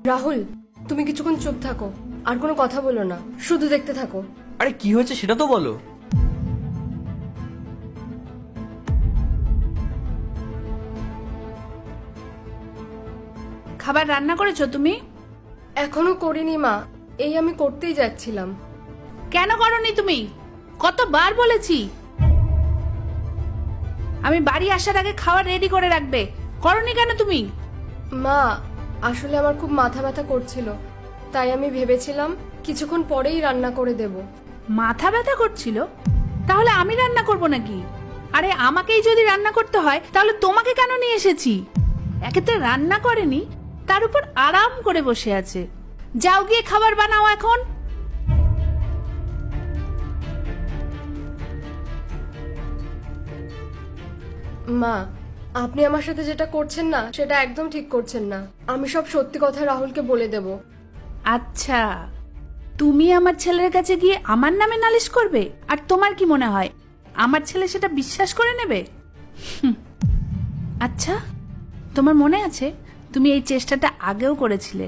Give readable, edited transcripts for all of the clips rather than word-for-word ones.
রাহুল, তুমি কিছুক্ষণ চুপ থাকো, আর কোনো কথা বলো না, শুধু দেখতে থাকো। আরে কি হয়েছে সেটা তো বলো। খাবার রান্না করেছো তুমি? এখনো করিনি মা, এই আমি করতেই যাচ্ছিলাম। কেন করনি তুমি? কতবার বলেছি আমি বাড়ি আসার আগে খাবার রেডি করে রাখবে, করনি কেন তুমি? মা, আসলে আমার খুব মাথা ব্যথা করছিল, তাই আমি ভেবেছিলাম কিছুক্ষণ পরেই রান্না করে দেব। মাথা ব্যথা করছিল? তাহলে আমি রান্না করব নাকি? আরে আমাকেই যদি রান্না করতে হয় তাহলে তোমাকে কেন নিয়ে এসেছি? একে তো রান্না করেনি, তার উপর আরাম করে বসে আছে। যাও গিয়ে খাবার বানাও এখন। মা, আপনি আমার সাথে যেটা করছেন না সেটা একদম ঠিক করছেন না। আমি সব সত্যি কথা রাহুলকে বলে দেব। আচ্ছা, তুমি আমার ছেলের কাছে গিয়ে আমার নামে নালিশ করবে? আর তোমার কি মনে হয় আমার ছেলে সেটা বিশ্বাস করে নেবে? হুম। আচ্ছা, তোমার মনে আছে তুমি এই চেষ্টাটা আগেও করেছিলে?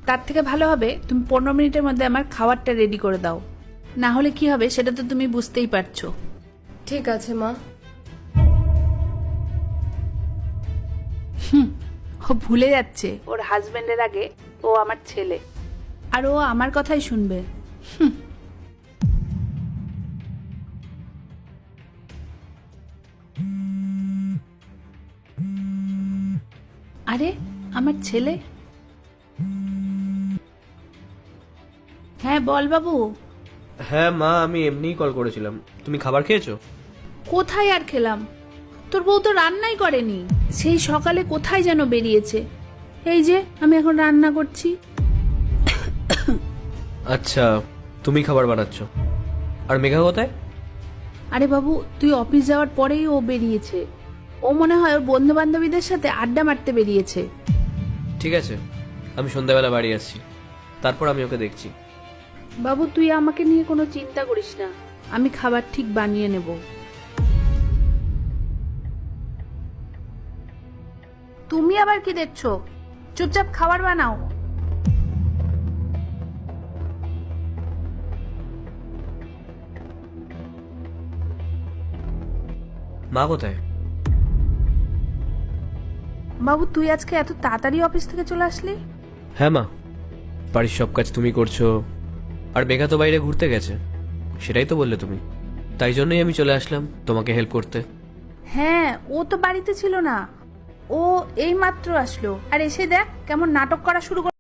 তার থেকে ভালো হবে তুমি 15 মিনিটের মধ্যে আমার খাবারটা রেডি করে দাও, না হলে কি হবে সেটা তো তুমি বুঝতেই পারছো। ঠিক আছে মা। ও ভুলে যাচ্ছে ওর হাজবেন্ডের আগে ও আমার ছেলে, আর ও আমার কথাই শুনবে। আরে আমার ছেলে। হ্যাঁ বল বাবু। হ্যাঁ মা, আমি এমনিই কল করেছিলাম। তুমি খাবার খেয়েছো? কোথায় আর খেলাম, তোর বউ তো রান্নাই করেনি, সেই সকালে কোথায় যেন বেরিয়েছে। এই যে আমি এখন রান্না করছি। আচ্ছা, তুমি খাবার বানাচ্ছ, আর মেঘা কোথায়? আরে বাবু, তুই অফিস যাওয়ার পরেই ও বেরিয়েছে। ও মনে হয় ওর বন্ধু বান্ধবীদের সাথে আড্ডা মারতে বেরিয়েছে। ঠিক আছে, আমি সন্ধ্যাবেলা বাড়ি আসছি, তারপর আমি ওকে দেখছি। বাবু তুই আমাকে নিয়ে কোনো চিন্তা করিস না, আমি খাবার ঠিক বানিয়ে নেব। তুমি আবার কি দেখছো? চুপচাপ খাবার বানাও। মা কোথায়? বাবু তুই আজকে এত তাড়াতাড়ি অফিস থেকে চলে আসলি? হ্যাঁ মা, বাড়ির সব কাজ তুমি করছো, আর মেঘা তো বাইরে ঘুরতে গেছে, সেটাই তো বললে তুমি। তাই জন্যই আমি চলে আসলাম তোমাকে হেল্প করতে। হ্যাঁ, ও তো বাড়িতে ছিল না, ও এই মাত্র আসলো, আর এসে দেখ কেমন নাটক করা শুরু